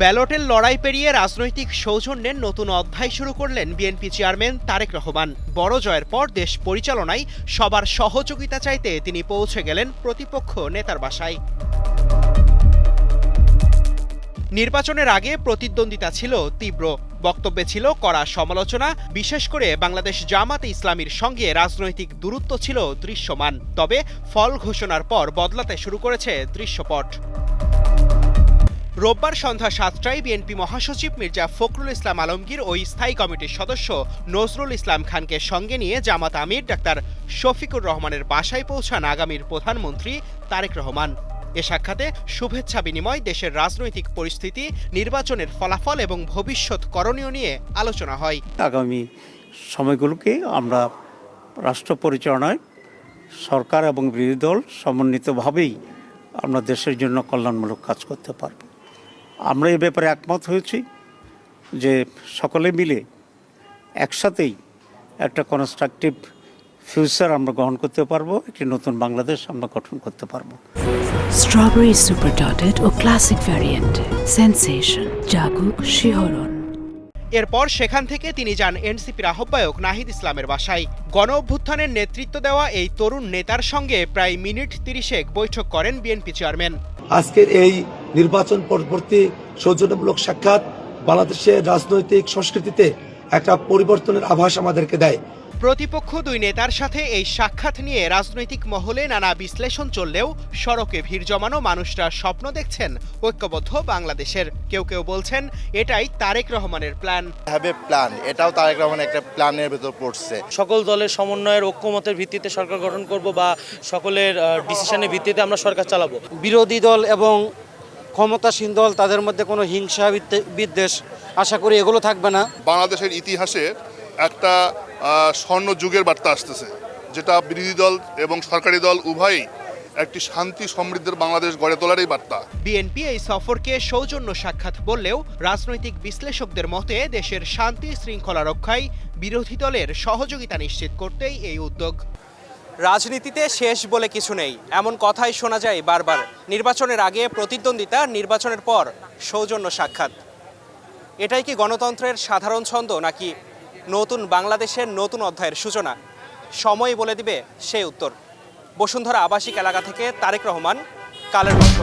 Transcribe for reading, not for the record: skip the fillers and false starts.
ব্যালটের লড়াই পেরিয়ে রাজনৈতিক সৌজন্যের নতুন অধ্যায় শুরু করলেন বিএনপি চেয়ারম্যান তারেক রহমান। বড় জয়ের পর দেশ পরিচালনায় সবার সহযোগিতা চাইতে তিনি পৌঁছে গেলেন প্রতিপক্ষ নেতার বাসায়। নির্বাচনের আগে প্রতিদ্বন্দ্বিতা ছিল তীব্র, বক্তব্যে ছিল কড়া সমালোচনা, বিশেষ করে বাংলাদেশ জামাতে ইসলামীর সঙ্গে রাজনৈতিক দূরত্ব ছিল দৃশ্যমান। তবে ফল ঘোষণার পর বদলাতে শুরু করেছে দৃশ্যপট। রোববার সন্ধ্যা ৭টায় বিএনপি মহাসচিব মির্জা ফখরুল ইসলাম আলমগীর ও স্থায়ী কমিটির সদস্য নজরুল ইসলাম খানকে সঙ্গে নিয়ে জামাত আমির ডাক্তার শফিকুর রহমানের বাসায় পৌঁছান আগামীর প্রধানমন্ত্রী তারেক রহমান। এ সাক্ষাতে শুভেচ্ছা বিনিময়, দেশের রাজনৈতিক পরিস্থিতি, নির্বাচনের ফলাফল এবং ভবিষ্যৎ করণীয় নিয়ে আলোচনা হয়। আগামী সময়গুলোকে আমরা রাষ্ট্র পরিচালনায় সরকার এবং বিরোধী দল সমন্বিতভাবেই আমরা দেশের জন্য কল্যাণমূলক কাজ করতে পারব। আমরা এ ব্যাপারে একমত হয়েছি যে সকলে মিলে একসাথেই একটা কনস্ট্রাকটিভ ফিউচার আমরা গ্রহণ করতে পারবো, একটি নতুন বাংলাদেশ আমরা গঠন করতে পারবো। স্ট্রবেরি সুপার ডটেড ও ক্লাসিক ভ্যারিয়েন্ট, সেন্সেশন, জাগুক শিহরণ। এরপর সেখান থেকে তিনি যান এনসিপির আহ্বায়ক নাহিদ ইসলামের বাসায়। গণ অভ্যুত্থানের নেতৃত্ব দেওয়া এই তরুণ নেতার সঙ্গে প্রায় মিনিট ৩০ বৈঠক করেন বিএনপি চেয়ারম্যান। আজকের এই নির্বাচন পরবর্তী সৌজন্যমূলক সাক্ষাৎ বাংলাদেশের রাজনৈতিক সংস্কৃতিতে একটা পরিবর্তনের আভাস আমাদেরকে দেয়। প্রতিপক্ষ দুই নেতার সাথে এই সাক্ষাৎ নিয়ে রাজনৈতিক মহলে নানা বিশ্লেষণ চললেও সড়কে ভিড় জমানো মানুষরা স্বপ্ন দেখছেন ঐক্যবদ্ধ বাংলাদেশের। কেউ কেউ বলছেন এটাই তারেক রহমানের প্ল্যান। এটাও তারেক রহমানের একটা প্ল্যানের ভেতর পড়ছে। সকল দলের সমন্বয়ের ঐক্যমতের ভিত্তিতে সরকার গঠন করব বা সকলের ডিসিশনের ভিত্তিতে আমরা সরকার চালাবো। বিরোধী দল এবং ক্ষমতাসীন দল তাদের মধ্যে কোনো হিংসা বিদ্বেষ আশা করি এগুলো থাকবে না। বাংলাদেশের ইতিহাসে একটা স্বর্ণ যুগের বার্তা আসতেছে, যেটা বিরোধী দল এবং সরকারি দল উভয়ই একটি শান্তি সমৃদ্ধের বাংলাদেশ গড়ে তোলারই বার্তা। বিএনপি এই সফরকে সৌজন্য সাক্ষাৎ বললেও রাজনৈতিক বিশ্লেষকদের মতে দেশের শান্তি শৃঙ্খলা রক্ষায় বিরোধী দলের সহযোগিতা নিশ্চিত করতেই এই উদ্যোগ। রাজনীতিতে শেষ বলে কিছু নেই, এমন কথাই শোনা যায় বারবার। নির্বাচনের আগে প্রতিদ্বন্দ্বিতা, নির্বাচনের পর সৌজন্য সাক্ষাৎ। এটাই কি গণতন্ত্রের সাধারণ ছন্দ, নাকি নতুন বাংলাদেশের নতুন অধ্যায়ের সূচনা? সময় বলে দিবে সেই উত্তর। বসুন্ধরা আবাসিক এলাকা থেকে তারেক রহমান, কালের কণ্ঠ।